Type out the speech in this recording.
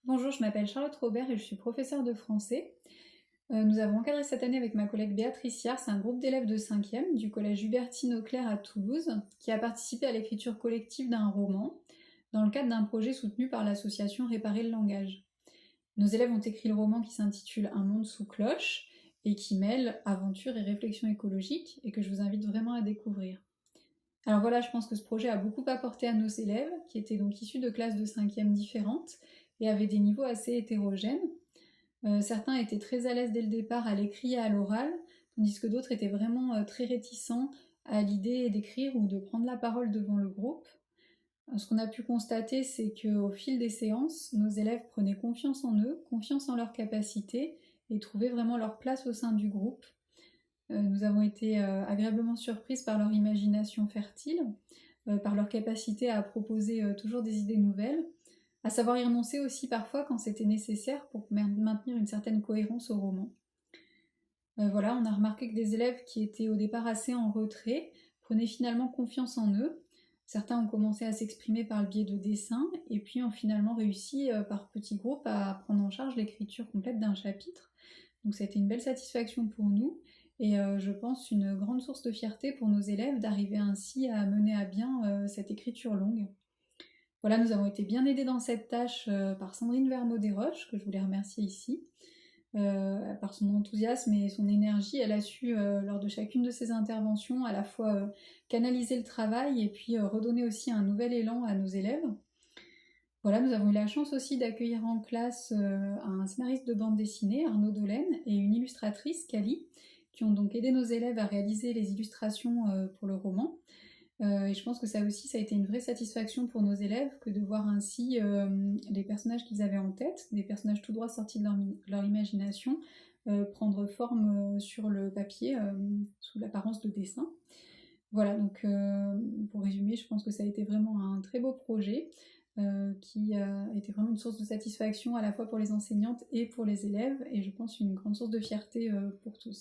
Bonjour, je m'appelle Charlotte Robert et je suis professeure de français. Nous avons encadré cette année avec ma collègue Béatrice Yars un groupe d'élèves de 5e du collège Hubertine Auclair à Toulouse qui a participé à l'écriture collective d'un roman dans le cadre d'un projet soutenu par l'association Réparer le langage. Nos élèves ont écrit le roman qui s'intitule Un monde sous cloche et qui mêle aventure et réflexion écologique et que je vous invite vraiment à découvrir. Alors voilà, je pense que ce projet a beaucoup apporté à nos élèves, qui étaient donc issus de classes de 5e différentes et avaient des niveaux assez hétérogènes. Certains étaient très à l'aise dès le départ à l'écrit et à l'oral, tandis que d'autres étaient vraiment très réticents à l'idée d'écrire ou de prendre la parole devant le groupe. Ce qu'on a pu constater, c'est qu'au fil des séances, nos élèves prenaient confiance en eux, confiance en leurs capacités et trouvaient vraiment leur place au sein du groupe. Nous avons été agréablement surprises par leur imagination fertile, par leur capacité à proposer toujours des idées nouvelles, à savoir y renoncer aussi parfois quand c'était nécessaire pour maintenir une certaine cohérence au roman. Voilà, on a remarqué que des élèves qui étaient au départ assez en retrait prenaient finalement confiance en eux. Certains ont commencé à s'exprimer par le biais de dessins et puis ont finalement réussi par petits groupes à prendre en charge l'écriture complète d'un chapitre. Donc ça a été une belle satisfaction pour nous et je pense une grande source de fierté pour nos élèves d'arriver ainsi à mener à bien cette écriture longue. Voilà, nous avons été bien aidés dans cette tâche par Sandrine Verneau-Desroches, que je voulais remercier ici. Par son enthousiasme et son énergie, elle a su, lors de chacune de ses interventions, à la fois canaliser le travail et puis redonner aussi un nouvel élan à nos élèves. Voilà, nous avons eu la chance aussi d'accueillir en classe un scénariste de bande dessinée, Arnaud Dolène, et une illustratrice, Cali, qui ont donc aidé nos élèves à réaliser les illustrations pour le roman. Et je pense que ça aussi, ça a été une vraie satisfaction pour nos élèves que de voir ainsi les personnages qu'ils avaient en tête, des personnages tout droit sortis de leur imagination, prendre forme sur le papier sous l'apparence de dessin. Voilà, donc pour résumer, je pense que ça a été vraiment un très beau projet qui a été vraiment une source de satisfaction à la fois pour les enseignantes et pour les élèves, et je pense une grande source de fierté pour tous.